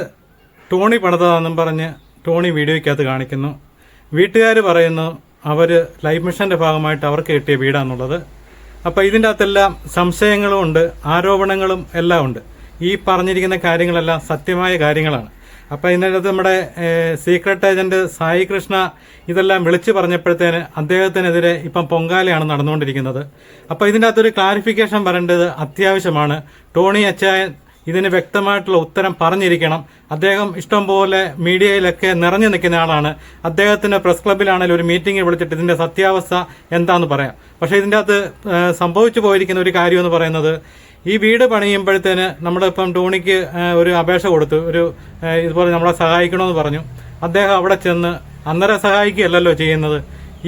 ടോണി പണിതാണെന്നും പറഞ്ഞ് ടോണി വീഡിയോയ്ക്കകത്ത് കാണിക്കുന്നു. വീട്ടുകാർ പറയുന്നു അവർ ലൈഫ് മിഷന്റെ ഭാഗമായിട്ട് അവർക്ക് കിട്ടിയ വീടാണെന്നുള്ളത്. അപ്പോൾ ഇതിൻ്റെ അകത്തെല്ലാം സംശയങ്ങളും ഉണ്ട്, ആരോപണങ്ങളും എല്ലാം ഉണ്ട്. ഈ പറഞ്ഞിരിക്കുന്ന കാര്യങ്ങളെല്ലാം സത്യമായ കാര്യങ്ങളാണ്. അപ്പോൾ ഇതിനകത്ത് നമ്മുടെ സീക്രട്ട് ഏജന്റ് സായി കൃഷ്ണ ഇതെല്ലാം വിളിച്ചു പറഞ്ഞപ്പോഴത്തേന് അദ്ദേഹത്തിനെതിരെ ഇപ്പം പൊങ്കാലയാണ് നടന്നുകൊണ്ടിരിക്കുന്നത്. അപ്പോൾ ഇതിൻ്റെ അകത്തൊരു ക്ലാരിഫിക്കേഷൻ വരേണ്ടത് അത്യാവശ്യമാണ്. ടോണി അച്ചായൻ ഇതിന് വ്യക്തമായിട്ടുള്ള ഉത്തരം പറഞ്ഞിരിക്കണം. അദ്ദേഹം ഇഷ്ടംപോലെ മീഡിയയിലൊക്കെ നിറഞ്ഞു നിൽക്കുന്ന ആളാണ്. അദ്ദേഹത്തിന് പ്രസ് ക്ലബ്ബിലാണെങ്കിലും ഒരു മീറ്റിംഗ് വിളിച്ചിട്ട് ഇതിന്റെ സത്യാവസ്ഥ എന്താന്ന് പറയാം. പക്ഷേ ഇതിൻ്റെ അകത്ത് സംഭവിച്ചു പോയിരിക്കുന്ന ഒരു കാര്യം എന്ന് പറയുന്നത്, ഈ വീട് പണിയുമ്പോഴത്തേന് നമ്മളിപ്പം ടോണിക്ക് ഒരു അപേക്ഷ കൊടുത്തു, ഇതുപോലെ നമ്മളെ സഹായിക്കണമെന്ന് പറഞ്ഞു. അദ്ദേഹം അവിടെ ചെന്ന് അന്നേരം സഹായിക്കുകയല്ലല്ലോ ചെയ്യുന്നത്.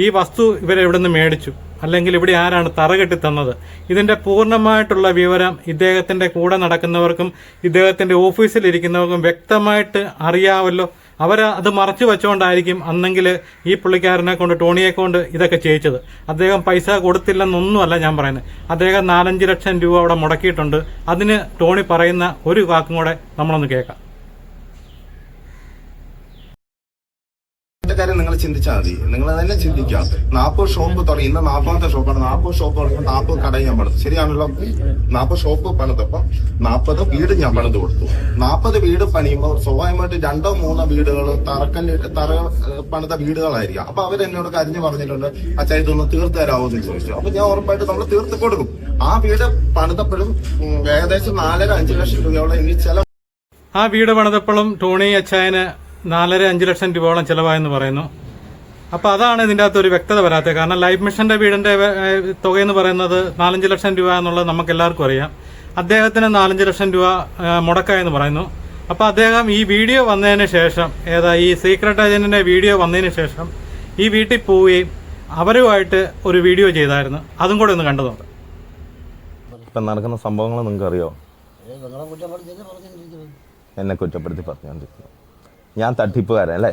ഈ വസ്തു ഇവരെവിടെ നിന്ന് മേടിച്ചു, അല്ലെങ്കിൽ ഇവിടെ ആരാണ് തറകെട്ടി തന്നത്, ഇതിന്റെ പൂർണ്ണമായിട്ടുള്ള വിവരം ഇദ്ദേഹത്തിന്റെ കൂടെ നടക്കുന്നവർക്കും ഇദ്ദേഹത്തിന്റെ ഓഫീസിലിരിക്കുന്നവർക്കും വ്യക്തമായിട്ട് അറിയാമല്ലോ. അത് മറച്ചു വെച്ചുകൊണ്ടായിരിക്കും അന്നെങ്കിൽ ഈ പുള്ളിക്കാരനെ കൊണ്ട്, ടോണിയെ കൊണ്ട് ഇതൊക്കെ ചെയ്യിച്ചത്. അദ്ദേഹം പൈസ കൊടുത്തില്ലെന്നൊന്നുമല്ല ഞാൻ പറയുന്നത്. അദ്ദേഹം 4-5 ലക്ഷം രൂപ അവിടെ മുടക്കിയിട്ടുണ്ട്. അതിന് ടോണി പറയുന്ന ഒരു വാക്കും കൂടെ നമ്മളൊന്ന് കേൾക്കാം. കാര്യം നിങ്ങൾ ചിന്തിച്ചാൽ മതി. നിങ്ങൾ തന്നെ ചിന്തിക്കാം. 40 ഷോപ്പ് തുടങ്ങി, ഇന്ന് 40ാമത്തെ ഷോപ്പാണ്. 40 ഷോപ്പ് തുടങ്ങി 40 കടയും ഞാൻ പണിതു. ശരിയാണല്ലോ. 40 ഷോപ്പ് പണിതപ്പം 40 വീട് ഞാൻ പണിത് കൊടുത്തു. 40 വീട് പണിയുമ്പോൾ സ്വാഭാവികമായിട്ട് 2-3 വീടുകൾ തറ പണിത വീടുകളായിരിക്കാം. അപ്പൊ അവരെന്നോട് കരിഞ്ഞു പറഞ്ഞിട്ടുണ്ട്, അച്ഛാ ഇതൊന്ന് തീർത്ത് തരാമോ എന്ന് ചോദിച്ചു. അപ്പൊ ഞാൻ ഉറപ്പായിട്ട് നമ്മൾ തീർത്ത് കൊടുക്കും. ആ വീട് പണിതപ്പോഴും ഏകദേശം 4-5 ലക്ഷം രൂപയോളം എനിക്ക് ചെലവ്. ആ വീട് പണിതപ്പോഴും ടോണി അച്ചായന് 4-5 ലക്ഷം രൂപയോളം ചെലവായെന്ന് പറയുന്നു. അപ്പോൾ അതാണ് ഇതിൻ്റെ അകത്ത് ഒരു വ്യക്തത വരാത്തത്. കാരണം ലൈഫ് മിഷന്റെ വീടിന്റെ തുകയെന്ന് പറയുന്നത് 4-5 ലക്ഷം രൂപ എന്നുള്ളത് നമുക്ക് എല്ലാവർക്കും അറിയാം. അദ്ദേഹത്തിന് 4-5 ലക്ഷം രൂപ മുടക്കായെന്ന് പറയുന്നു. അപ്പോൾ അദ്ദേഹം ഈ വീഡിയോ വന്നതിന് ശേഷം, ഈ സീക്രട്ട് ഏജന്റിന്റെ വീഡിയോ വന്നതിന് ശേഷം ഈ വീട്ടിൽ പോവുകയും അവരുമായിട്ട് ഒരു വീഡിയോ ചെയ്തായിരുന്നു. അതും കൂടെ ഒന്ന് കണ്ടു നോക്കാം. ഇപ്പം നടക്കുന്ന സംഭവങ്ങൾ നിങ്ങൾക്ക് അറിയോ? എന്നെ കുറ്റപ്പെടുത്തി പറഞ്ഞുകൊണ്ടിരിക്കുന്നു. ഞാൻ തട്ടിപ്പുകാരൻ അല്ലേ?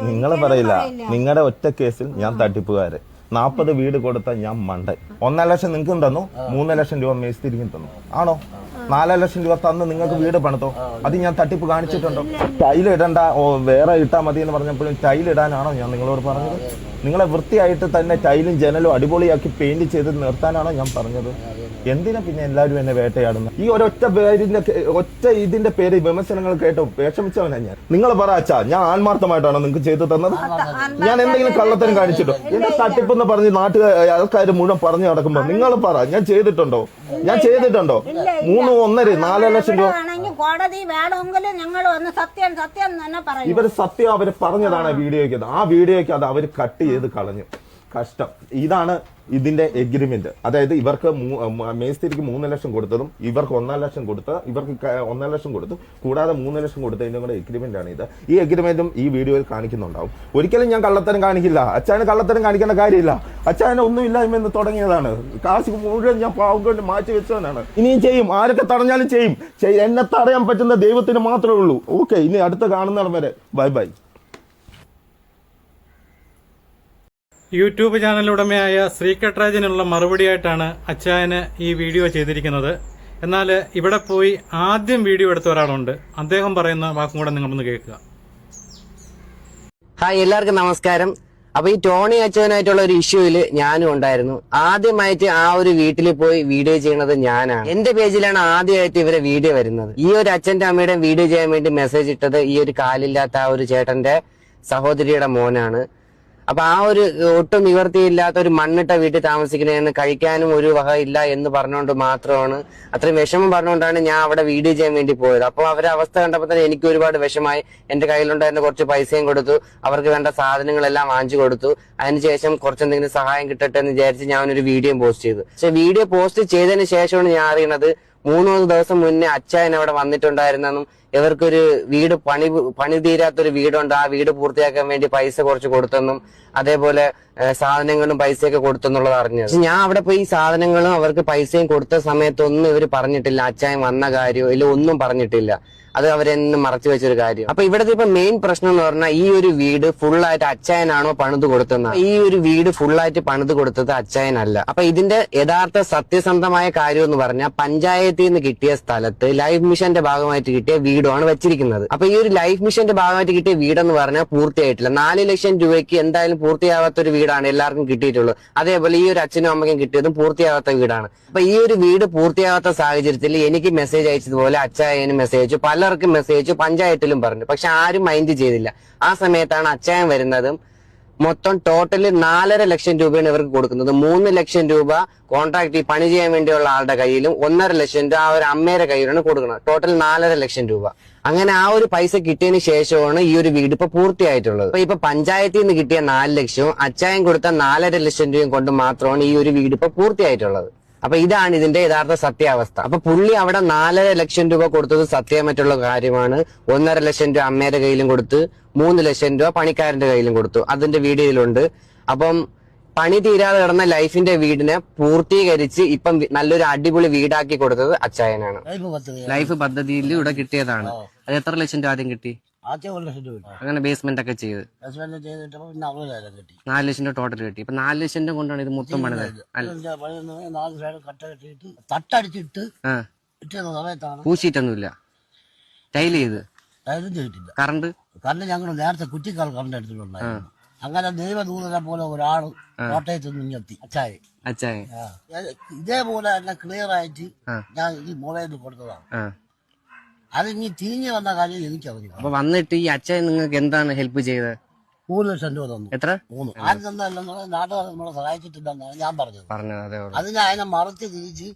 നിങ്ങൾ പറയില്ല. നിങ്ങളുടെ ഒറ്റ കേസിൽ ഞാൻ തട്ടിപ്പുകാരൻ. 40 വീട് കൊടുത്ത ഞാൻ മണ്ടൻ. 1.5 ലക്ഷം നിങ്ങൾക്ക് തന്നു, 3 ലക്ഷം രൂപ മേസ്തിരിക്കും തന്നു. ആണോ? 4 ലക്ഷം രൂപ തന്ന് നിങ്ങൾക്ക് വീട് പണിതോ? അത് ഞാൻ തട്ടിപ്പ് കാണിച്ചിട്ടുണ്ടോ? ടൈൽ ഇടണ്ട, വേറെ ഇട്ടാൽ മതി എന്ന് പറഞ്ഞപ്പോഴും ടൈൽ ഇടാനാണോ ഞാൻ നിങ്ങളോട് പറഞ്ഞത്? നിങ്ങളെ വൃത്തിയായിട്ട് തന്നെ ടൈലും ജനലും അടിപൊളിയാക്കി പെയിന്റ് ചെയ്ത് നിർത്താനാണോ ഞാൻ പറഞ്ഞത്? എന്തിനാ പിന്നെ എല്ലാവരും എന്നെ വേട്ടയാടുന്നത്? ഈ ഒറ്റ ഇതിന്റെ പേര് വിമർശനങ്ങൾ കേട്ടോ വിഷമിച്ചവനാ ഞാൻ. നിങ്ങൾ പറ അച്ഛാ, ഞാൻ ആത്മാർത്ഥമായിട്ടാണോ നിങ്ങൾക്ക് ചെയ്തു തന്നത്? ഞാൻ എന്തെങ്കിലും കള്ളത്തരം കാണിച്ചിട്ടോ? എന്റെ തട്ടിപ്പെന്ന് പറഞ്ഞ് ആൾക്കാർ മുഴുവൻ പറഞ്ഞു നടക്കുമ്പോ നിങ്ങൾ പറ, ഞാൻ ചെയ്തിട്ടുണ്ടോ? 3-1.5-4 ലക്ഷം രൂപ ഇവര് സത്യം അവര് പറഞ്ഞതാണ് വീഡിയോയ്ക്ക്. ആ വീഡിയോയ്ക്ക് അത് അവര് കട്ട് ചെയ്ത് കളഞ്ഞു. കഷ്ടം. ഇതാണ് ഇതിന്റെ എഗ്രിമെന്റ്. അതായത് ഇവർക്ക് മേസ്തിരിക്ക് 3 ലക്ഷം കൊടുത്തതും ഇവർക്ക് 1.5 ലക്ഷം കൊടുത്ത്, ഇവർക്ക് 1.5 ലക്ഷം കൊടുത്തു, കൂടാതെ 3 ലക്ഷം കൊടുത്തതിന്റെ കൂടെ എഗ്രിമെന്റ് ആണ് ഇത്. ഈ എഗ്രിമെന്റും ഈ വീഡിയോയിൽ കാണിക്കുന്നുണ്ടാവും. ഒരിക്കലും ഞാൻ കള്ളത്തരം കാണിക്കില്ല. അച്ഛന് കള്ളത്തരം കാണിക്കേണ്ട കാര്യമില്ല. അച്ഛന് ഒന്നുമില്ലായ്മ തുടങ്ങിയതാണ്. കാശ് മുഴുവൻ ഞാൻ പാവം കൊണ്ട് മാറ്റി വെച്ചവനാണ്. ഇനിയും ചെയ്യും. ആരൊക്കെ തടഞ്ഞാലും ചെയ്യും. എന്നെ തടയാൻ പറ്റുന്ന ദൈവത്തിന് മാത്രമേ ഉള്ളൂ. ഓക്കെ, ഇനി അടുത്ത കാണുന്നിടം വരെ ബൈ ബൈ. യൂട്യൂബ് ചാനൽ ഉടമയായ സീക്രട്ട് ഏജന്റിനുള്ള മറുപടിയായിട്ടാണ് അച്ചായന് ഈ വീഡിയോ ചെയ്തിരിക്കുന്നത്. എന്നാൽ ഇവിടെ പോയി ആദ്യം വീഡിയോ എടുത്ത ഒരാളുണ്ട്. അദ്ദേഹം പറയുന്ന വാക്കും കൂടെ നിങ്ങളൊന്ന് കേൾക്കുക. ഹായ്, എല്ലാവർക്കും നമസ്കാരം. അപ്പൊ ഈ ടോണി അച്ചായനായിട്ടുള്ള ഒരു ഇഷ്യൂവിൽ ഞാനും ഉണ്ടായിരുന്നു. ആദ്യമായിട്ട് ആ ഒരു വീട്ടിൽ പോയി വീഡിയോ ചെയ്യുന്നത് ഞാനാണ്. എന്റെ പേജിലാണ് ആദ്യമായിട്ട് ഇവരെ വീഡിയോ വരുന്നത്. ഈ ഒരു അച്ഛന്റെ അമ്മയുടെ വീഡിയോ ചെയ്യാൻ വേണ്ടി മെസ്സേജ് ഇട്ടത് ഈ ഒരു കാലില്ലാത്ത ആ ഒരു ചേട്ടന്റെ സഹോദരിയുടെ മോനാണ്. അപ്പൊ ആ ഒരു ഒട്ടും നിവർത്തിയില്ലാത്ത ഒരു മണ്ണിട്ട വീട്ടിൽ താമസിക്കുന്നതെന്ന്, കഴിക്കാനും ഒരു വക ഇല്ല എന്ന് പറഞ്ഞുകൊണ്ട് മാത്രമാണ്, അത്രയും വിഷമം പറഞ്ഞുകൊണ്ടാണ് ഞാൻ അവിടെ വീഡിയോ ചെയ്യാൻ വേണ്ടി പോയത്. അപ്പോൾ അവരുടെ അവസ്ഥ കണ്ടപ്പോൾ തന്നെ എനിക്ക് ഒരുപാട് വിഷമായി. എന്റെ കയ്യിലുണ്ടായിരുന്ന കുറച്ച് പൈസയും കൊടുത്തു, അവർക്ക് വേണ്ട സാധനങ്ങളെല്ലാം വാങ്ങിച്ചു കൊടുത്തു. അതിനുശേഷം കുറച്ചെന്തെങ്കിലും സഹായം കിട്ടട്ടെ എന്ന് വിചാരിച്ച് ഞാൻ ഒരു വീഡിയോ പോസ്റ്റ് ചെയ്തു. പക്ഷെ വീഡിയോ പോസ്റ്റ് ചെയ്തതിന് ശേഷമാണ് ഞാൻ അറിയുന്നത് 3 ദിവസം മുന്നേ അച്ചായൻ അവിടെ വന്നിട്ടുണ്ടായിരുന്നെന്നും ഇവർക്കൊരു വീട് പണി തീരാത്തൊരു വീടുണ്ട്, ആ വീട് പൂർത്തിയാക്കാൻ വേണ്ടി പൈസ കുറച്ച് കൊടുത്തെന്നും അതേപോലെ സാധനങ്ങളും പൈസയൊക്കെ കൊടുത്തെന്നുള്ളത് അറിഞ്ഞത്. പക്ഷെ ഞാൻ അവിടെ പോയി സാധനങ്ങളും അവർക്ക് പൈസയും കൊടുത്ത സമയത്തൊന്നും ഇവർ പറഞ്ഞിട്ടില്ല. അച്ചായൻ വന്ന കാര്യമോ ഇല്ല, ഒന്നും പറഞ്ഞിട്ടില്ല. അത് അവരെന്നും മറച്ചു വെച്ചൊരു കാര്യം. അപ്പൊ ഇവിടുത്തെ ഇപ്പൊ മെയിൻ പ്രശ്നം എന്ന് പറഞ്ഞാൽ ഈ ഒരു വീട് ഫുള്ളായിട്ട് അച്ചായനാണോ പണിത് കൊടുത്തതെന്നാണ്. ഈ ഒരു വീട് ഫുള്ളായിട്ട് പണിത് കൊടുത്തത് അച്ചായനല്ല. അപ്പൊ ഇതിന്റെ യഥാർത്ഥ സത്യസന്ധമായ കാര്യം എന്ന് പറഞ്ഞാൽ പഞ്ചായത്തിൽ നിന്ന് കിട്ടിയ സ്ഥലത്ത് ലൈഫ് മിഷന്റെ ഭാഗമായിട്ട് കിട്ടിയ വീട് വീടുമാണ് വെച്ചിരിക്കുന്നത്. അപ്പൊ ഈ ഒരു ലൈഫ് മിഷന്റെ ഭാഗമായിട്ട് കിട്ടിയ വീടെന്ന് പറഞ്ഞാൽ പൂർത്തിയായിട്ടില്ല. 4 ലക്ഷം രൂപയ്ക്ക് എന്തായാലും പൂർത്തിയാവാത്ത ഒരു വീടാണ് എല്ലാവർക്കും കിട്ടിയിട്ടുള്ളത്. അതേപോലെ ഈ ഒരു അച്ഛനും അമ്മയ്ക്കും കിട്ടിയതും പൂർത്തിയാവാത്ത വീടാണ്. അപ്പൊ ഈ ഒരു വീട് പൂർത്തിയാവാത്ത സാഹചര്യത്തിൽ എനിക്ക് മെസ്സേജ് അയച്ചതുപോലെ അച്ചായനും മെസ്സേജ് അയച്ചു, പലർക്കും മെസ്സേജ് അയച്ചു, പഞ്ചായത്തിലും പറഞ്ഞു. പക്ഷെ ആരും മൈൻഡ് ചെയ്തില്ല. ആ സമയത്താണ് അച്ചായൻ വരുന്നതും മൊത്തം ടോട്ടല് 4.5 ലക്ഷം രൂപയാണ് ഇവർക്ക് കൊടുക്കുന്നത്. 3 ലക്ഷം രൂപ കോൺട്രാക്ട് പണി ചെയ്യാൻ വേണ്ടിയുള്ള ആളുടെ കയ്യിലും 1.5 ലക്ഷം രൂപ ആ ഒരു അമ്മയുടെ കയ്യിലാണ് കൊടുക്കുന്നത്. ടോട്ടൽ 4.5 ലക്ഷം രൂപ. അങ്ങനെ ആ ഒരു പൈസ കിട്ടിയതിന് ശേഷമാണ് ഈ ഒരു വീട് ഇപ്പൊ പൂർത്തിയായിട്ടുള്ളത്. ഇപ്പൊ പഞ്ചായത്തിൽ നിന്ന് കിട്ടിയ 4 ലക്ഷവും അച്ചായൻ കൊടുത്ത 4.5 ലക്ഷം രൂപയും കൊണ്ട് മാത്രമാണ് ഈ ഒരു വീട് ഇപ്പൊ പൂർത്തിയായിട്ടുള്ളത്. അപ്പൊ ഇതാണ് ഇതിന്റെ യഥാർത്ഥ സത്യാവസ്ഥ. അപ്പൊ പുള്ളി അവിടെ 4.5 ലക്ഷം രൂപ കൊടുത്തത് സത്യമായിട്ടുള്ള കാര്യമാണ്. 1.5 ലക്ഷം രൂപ അമ്മയുടെ കയ്യിലും കൊടുത്ത് 3 ലക്ഷം രൂപ പണിക്കാരന്റെ കയ്യിലും കൊടുത്തു. അതിന്റെ വീഡിയോയിലുണ്ട്. അപ്പം പണി തീരാതെ കിടന്ന ലൈഫിന്റെ വീടിനെ പൂർത്തീകരിച്ച് ഇപ്പം നല്ലൊരു അടിപൊളി വീടാക്കി കൊടുത്തത് അച്ചായനാണ്. ലൈഫ് പദ്ധതിയിൽ ഇവിടെ കിട്ടിയതാണ്. അത് എത്ര ലക്ഷം രൂപ ആദ്യം കിട്ടി? ആദ്യം 1 ലക്ഷം രൂപ അങ്ങനെ ബേസ്മെന്റ് ഒക്കെ ചെയ്ത് ചെയ്തിട്ടപ്പോ പിന്നെ 60,000 കിട്ടി. 4 ലക്ഷം രൂപ ടോട്ടൽ കിട്ടി. ഇപ്പൊ 4 ലക്ഷം രൂപ കൊണ്ടാണ് ഇത് മൊത്തം പണിത്. 4 സൈഡ് കട്ട കെട്ടിയിട്ട് തട്ടടിച്ചിട്ട് കിട്ടുന്ന സമയത്താണ്. പൂശിയിട്ടൊന്നുമില്ല, ടൈൽ ചെയ്ത്. ടൈലും ചെയ്തിട്ടില്ല. കറണ്ട് ഞങ്ങൾ നേരത്തെ കുറ്റിക്കാൽ കറണ്ട് എടുത്തിട്ടുണ്ടായിരുന്നു. അങ്ങനെ ദൈവദൂതനെ പോലെ ഒരാള് കോട്ടയത്ത് നിന്നെത്തി അച്ചായൻ ഇതേപോലെ തന്നെ ക്ലിയർ ആയിട്ട് ഞാൻ ഈ മൊബൈലിൽ കൊടുത്തതാണ്. അത് ഇനി തിരിഞ്ഞു വന്ന കാര്യം എനിക്കറിയില്ല. അപ്പൊ വന്നിട്ട് ഈ അച്ഛൻ നിങ്ങൾക്ക് എന്താണ് ഹെൽപ്പ് ചെയ്തത്? 3 ലക്ഷം രൂപ തന്നു. എത്ര? 3. ആരും തന്നല്ലെന്ന് നാട്ടുകാർ നമ്മളെ സഹായിച്ചിട്ടില്ലെന്നാണ് ഞാൻ പറഞ്ഞത്. അത് ഞാൻ അതിനെ മറച്ച് തിരിച്ച്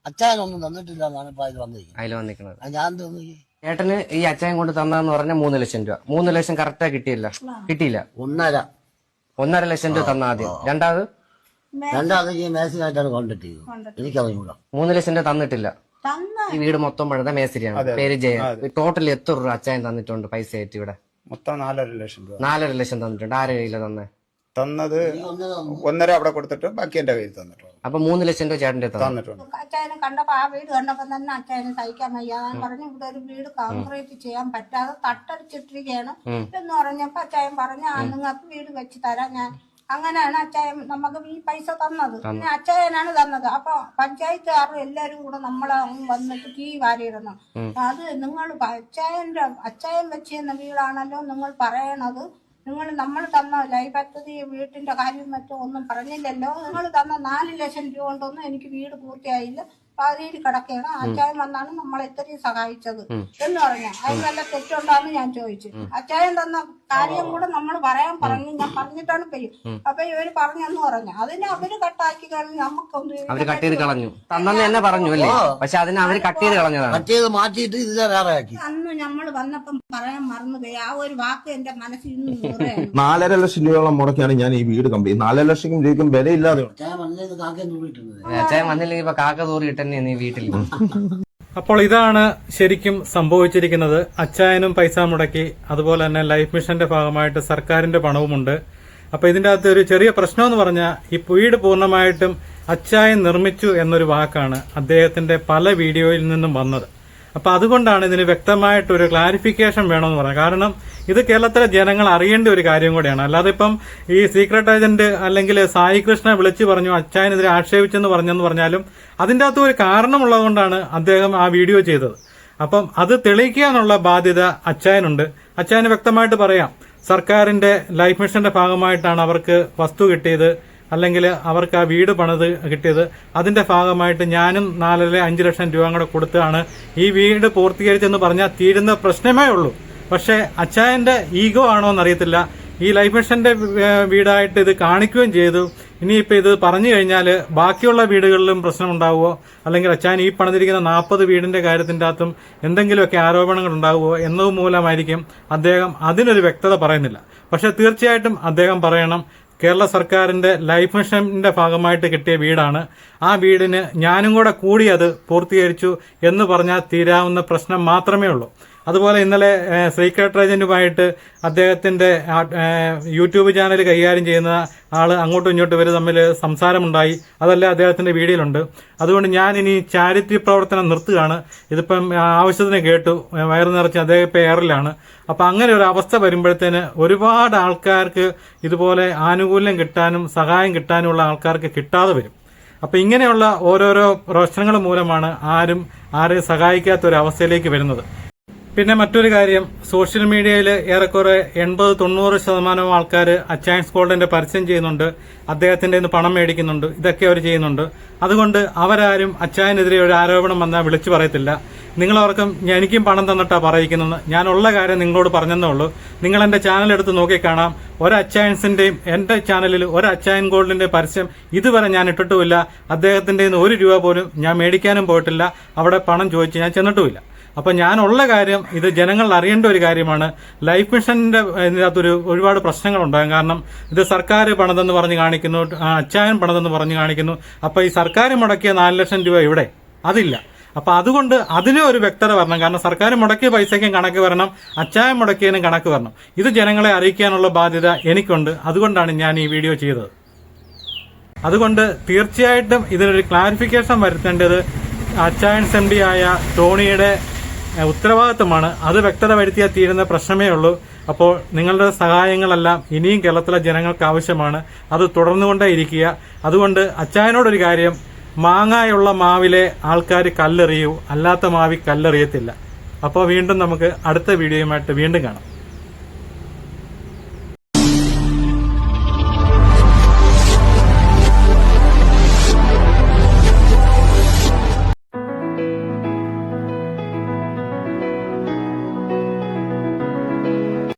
അച്ചായനൊന്നും തന്നിട്ടില്ല എന്നാണ് ഇപ്പൊ അതിൽ വന്നിരിക്കുന്നത്. ഞാൻ തോന്നി ചേട്ടന് ഈ അച്ചായൻ കൊണ്ട് തന്നെന്ന് പറഞ്ഞ 3 ലക്ഷം രൂപ. 3 ലക്ഷം കറക്റ്റാ കിട്ടിയില്ല? കിട്ടിയില്ല. 1.5 ലക്ഷം രൂപ തന്ന ആദ്യം. രണ്ടാമത് ഈ മേസിനായിട്ടാണ് കോണ്ടാക്ട് ചെയ്തത്. എനിക്കറിഞ്ഞൂടാ. 3 ലക്ഷം രൂപ തന്നിട്ടില്ല. ഈ വീട് മൊത്തം പണിത മേസ്തിരിയാണ്, പേര് ജയൻ. ടോട്ടൽ എത്ര രൂപ അച്ചായൻ തന്നിട്ടുണ്ട് പൈസ ആയിട്ട്? ഇവിടെ മൊത്തം 4.5 ലക്ഷം രൂപ. 4.5 ലക്ഷം തന്നിട്ടുണ്ട്. ആരെ കയ്യില തന്നത്? 1.5 അവിടെ കൊടുത്തിട്ട് ബാക്കി എന്റെ കയ്യിൽ തന്നിട്ടുണ്ട്. അപ്പൊ 3 ലക്ഷം രൂപ ചേട്ടന്റെ തന്നിട്ടുണ്ട്. അച്ചായനെ കണ്ടപ്പോ ആ വീട് കണ്ടപ്പോ തന്നെ അച്ചായനെ സഹിക്കാൻ വയ്യ. ഞാൻ പറഞ്ഞു ഇവിടെ ഒരു വീട് കോൺക്രീറ്റ് ചെയ്യാൻ പറ്റാതെ തട്ടടിച്ചിട്ടിരിക്കുകയാണ് എന്ന് പറഞ്ഞപ്പോ അച്ചായൻ പറഞ്ഞു നിങ്ങൾക്ക് വീട് വെച്ച് തരാം ഞാൻ. അങ്ങനെയാണ് അച്ചായൻ നമുക്ക് ഈ പൈസ തന്നത്. പിന്നെ അച്ചായനാണ് തന്നത്. അപ്പൊ പഞ്ചായത്തുകാരും എല്ലാരും കൂടെ നമ്മളെ വന്നിട്ട് കീ വാരിയിടുന്നു. അത് നിങ്ങൾ അച്ചായൻ വെച്ചിരുന്ന വീടാണല്ലോ നിങ്ങൾ പറയണത്. നമ്മൾ തന്ന ലൈഫ് പദ്ധതി വീട്ടിന്റെ കാര്യം മറ്റോ ഒന്നും പറഞ്ഞില്ലല്ലോ. നിങ്ങൾ തന്ന 4 ലക്ഷം രൂപ കൊണ്ടൊന്നും എനിക്ക് വീട് പൂർത്തിയായില്ല, പാതിയിൽ കിടക്കുകയാണ്. അച്ചായൻ വന്നാണ് നമ്മളെ ഇത്രയും സഹായിച്ചത് എന്ന് പറഞ്ഞു. അതിന് വല്ല തെറ്റുണ്ടാന്ന് ഞാൻ ചോദിച്ചു. അച്ചായൻ തന്ന കാര്യം കൂടെ നമ്മൾ പറയാൻ പറഞ്ഞു. ഞാൻ പറഞ്ഞിട്ടാണ് പെയ്യും. അപ്പൊ ഇവര് പറഞ്ഞെന്ന് പറഞ്ഞു. അതിന് അവര് കട്ടാക്കി കഴിഞ്ഞ് നമുക്കൊന്നും അവര് കട്ട് ചെയ്ത് കളഞ്ഞു. തന്നെന്ന് തന്നെ പറഞ്ഞു അല്ലേ? പക്ഷെ അതിന് അവര് കട്ട് ചെയ്ത് കളഞ്ഞതാണ്. മാറ്റിയിട്ട് ഇതിനെ വേറെ ആക്കി. അന്ന് നമ്മൾ വന്നപ്പം പറയാൻ മറന്നുപോയി. ആ ഒരു വാക്ക് എന്റെ മനസ്സിൽ നിന്ന് 4.5 ലക്ഷം രൂപയോളം മുടക്കിയാണ് ഞാൻ ഈ വീട് കംപ്ലീറ്റ്. 4 ലക്ഷം രൂപയ്ക്കും വിലയില്ലാതെ അച്ചായൻ വന്നില്ലെങ്കിൽ ഇപ്പൊ കാക്ക തൂറി ഇട്ടെന്നെ നീ വീട്ടിൽ. അപ്പോൾ ഇതാണ് ശരിക്കും സംഭവിച്ചിരിക്കുന്നത്. അച്ചായനും പൈസ മുടക്കി, അതുപോലെ തന്നെ ലൈഫ് മിഷന്റെ ഭാഗമായിട്ട് സർക്കാരിന്റെ പണവുമുണ്ട്. അപ്പൊ ഇതിന്റെ അകത്ത് ഒരു ചെറിയ പ്രശ്നം എന്ന് പറഞ്ഞാൽ ഈ വീട് പൂർണ്ണമായിട്ടും അച്ചായൻ നിർമ്മിച്ചു എന്നൊരു വാക്കാണ് അദ്ദേഹത്തിന്റെ പല വീഡിയോയിൽ നിന്നും വന്നത്. അപ്പൊ അതുകൊണ്ടാണ് ഇതിന് വ്യക്തമായിട്ടൊരു ക്ലാരിഫിക്കേഷൻ വേണമെന്ന് പറഞ്ഞത്. കാരണം ഇത് കേരളത്തിലെ ജനങ്ങൾ അറിയേണ്ട ഒരു കാര്യം കൂടെയാണ്. അല്ലാതെ ഇപ്പം ഈ സീക്രട്ട് ഏജന്റ് അല്ലെങ്കിൽ സായി കൃഷ്ണ വിളിച്ചു പറഞ്ഞു അച്ചായനെതിരെ ആക്ഷേപിച്ചെന്ന് പറഞ്ഞാലും അതിന്റെ അകത്ത് ഒരു കാരണമുള്ളതുകൊണ്ടാണ് അദ്ദേഹം ആ വീഡിയോ ചെയ്തത്. അപ്പം അത് തെളിയിക്കാനുള്ള ബാധ്യത അച്ചായനുണ്ട്. അച്ചായന് വ്യക്തമായിട്ട് പറയാം, സർക്കാരിന്റെ ലൈഫ് മിഷന്റെ ഭാഗമായിട്ടാണ് അവർക്ക് വസ്തു കിട്ടിയത്, അല്ലെങ്കിൽ അവർക്ക് ആ വീട് പണിത് കിട്ടിയത്. അതിന്റെ ഭാഗമായിട്ട് ഞാനും 4-5 ലക്ഷം രൂപ കൂടെ കൊടുത്താണ് ഈ വീട് പൂർത്തീകരിച്ചെന്ന് പറഞ്ഞാൽ തീരുന്ന പ്രശ്നമേ ഉള്ളൂ. പക്ഷെ അച്ചായന്റെ ഈഗോ ആണോ എന്നറിയത്തില്ല. ഈ ലൈഫ് മിഷന്റെ വീടായിട്ട് ഇത് കാണിക്കുകയും ചെയ്തു. ഇനിയിപ്പോ ഇത് പറഞ്ഞു കഴിഞ്ഞാൽ ബാക്കിയുള്ള വീടുകളിലും പ്രശ്നം ഉണ്ടാവുമോ, അല്ലെങ്കിൽ അച്ചായൻ ഈ പണിതിരിക്കുന്ന 40 വീടിന്റെ കാര്യത്തിന്റെ അകത്തും എന്തെങ്കിലുമൊക്കെ ആരോപണങ്ങൾ ഉണ്ടാവുമോ എന്നത് മൂലമായിരിക്കും അദ്ദേഹം അതിനൊരു വ്യക്തത പറയുന്നില്ല. പക്ഷെ തീർച്ചയായിട്ടും അദ്ദേഹം പറയണം, കേരള സർക്കാരിന്റെ ലൈഫ് മിഷന്റെ ഭാഗമായിട്ട് കിട്ടിയ വീടാണ്, ആ വീടിന് ഞാനും കൂടി അത് പൂർത്തീകരിച്ചു എന്ന് പറഞ്ഞാൽ തീരാവുന്ന പ്രശ്നം മാത്രമേ ഉള്ളൂ. അതുപോലെ ഇന്നലെ സീക്രട്ട് ഏജന്റുമായിട്ട് അദ്ദേഹത്തിന്റെ യൂട്യൂബ് ചാനൽ കൈകാര്യം ചെയ്യുന്ന ആള് അങ്ങോട്ടും ഇങ്ങോട്ടും ഇവർ തമ്മിൽ സംസാരമുണ്ടായി. അതെല്ലാം അദ്ദേഹത്തിന്റെ വീഡിയോയിലുണ്ട്. അതുകൊണ്ട് ഞാൻ ഇനി ചാരിറ്റി പ്രവർത്തനം നിർത്തുകയാണ്. ഇതിപ്പം ആവശ്യത്തിന് കേട്ടു, വയറു നിറച്ച് അദ്ദേഹം ഇപ്പം എയറിലാണ്. അപ്പൊ അങ്ങനെ ഒരു അവസ്ഥ വരുമ്പോഴത്തേന് ഒരുപാട് ആൾക്കാർക്ക് ഇതുപോലെ ആനുകൂല്യം കിട്ടാനും സഹായം കിട്ടാനുമുള്ള ആൾക്കാർക്ക് കിട്ടാതെ വരും. അപ്പൊ ഇങ്ങനെയുള്ള ഓരോരോ പ്രശ്നങ്ങൾ മൂലമാണ് ആരെയും സഹായിക്കാത്ത ഒരു അവസ്ഥയിലേക്ക് വരുന്നത്. പിന്നെ മറ്റൊരു കാര്യം, സോഷ്യൽ മീഡിയയിൽ ഏറെക്കുറെ 80-90% ആൾക്കാർ അച്ചയൻസ് ഗോൾഡിന്റെ പരസ്യം ചെയ്യുന്നുണ്ട്, അദ്ദേഹത്തിന്റെ പണം മേടിക്കുന്നുണ്ട്, ഇതൊക്കെ അവർ ചെയ്യുന്നുണ്ട്. അതുകൊണ്ട് അവരാരും അച്ചായനെതിരെ ഒരു ആരോപണം വന്നാൽ വിളിച്ചു പറയത്തില്ല. നിങ്ങളവർക്കും എനിക്കും പണം തന്നിട്ടാ പറയിക്കുന്നത്. ഞാനുള്ള കാര്യം നിങ്ങളോട് പറഞ്ഞതേ ഉള്ളൂ. നിങ്ങൾ എന്റെ ചാനൽ എടുത്ത് നോക്കി കാണാം. ഒരച്ചായൻസിന്റെയും എന്റെ ചാനലിൽ ഒരു അച്ചായൻ ഗോൾഡിന്റെ പരസ്യം ഇതുവരെ ഞാൻ ഇട്ടിട്ടുമില്ല. അദ്ദേഹത്തിന്റെ 1 രൂപ പോലും ഞാൻ മേടിക്കാനും പോയിട്ടില്ല. അവിടെ പണം ചോദിച്ച് ഞാൻ ചെന്നിട്ടുമില്ല. അപ്പൊ ഞാനുള്ള കാര്യം ഇത് ജനങ്ങൾ അറിയേണ്ട ഒരു കാര്യമാണ്. ലൈഫ് മിഷന്റെ ഇതിനകത്തൊരു ഒരുപാട് പ്രശ്നങ്ങളുണ്ടാകും. കാരണം ഇത് സർക്കാർ പണിതെന്ന് പറഞ്ഞ് കാണിക്കുന്നു, അച്ചായൻ പണിതെന്ന് പറഞ്ഞ് കാണിക്കുന്നു. അപ്പൊ ഈ സർക്കാർ മുടക്കിയ 4 ലക്ഷം രൂപ ഇവിടെ അതില്ല. അപ്പൊ അതുകൊണ്ട് അതിന് ഒരു വ്യക്തത വരണം. കാരണം സർക്കാർ മുടക്കിയ പൈസയ്ക്കും കണക്ക് വരണം, അച്ചായൻ മുടക്കിയതിനും കണക്ക് വരണം. ഇത് ജനങ്ങളെ അറിയിക്കാനുള്ള ബാധ്യത എനിക്കുണ്ട്. അതുകൊണ്ടാണ് ഞാൻ ഈ വീഡിയോ ചെയ്തത്. അതുകൊണ്ട് തീർച്ചയായിട്ടും ഇതിനൊരു ക്ലാരിഫിക്കേഷൻ വരുത്തേണ്ടത് അച്ചായൻസ് MD ആയ ടോണിയുടെ ഉത്തരവാദിത്തമാണ്. അത് വ്യക്തത വരുത്തിയാൽ തീരുന്ന പ്രശ്നമേ ഉള്ളൂ. അപ്പോൾ നിങ്ങളുടെ സഹായങ്ങളെല്ലാം ഇനിയും കേരളത്തിലെ ജനങ്ങൾക്ക് ആവശ്യമാണ്. അത് തുടർന്നുകൊണ്ടേ ഇരിക്കുക. അതുകൊണ്ട് അച്ചായനോടൊരു കാര്യം, മാങ്ങായുള്ള മാവിലെ ആൾക്കാർ കല്ലെറിയൂ, അല്ലാത്ത മാവി കല്ലെറിയത്തില്ല. അപ്പോൾ വീണ്ടും നമുക്ക് അടുത്ത വീഡിയോയുമായിട്ട് വീണ്ടും കാണാം.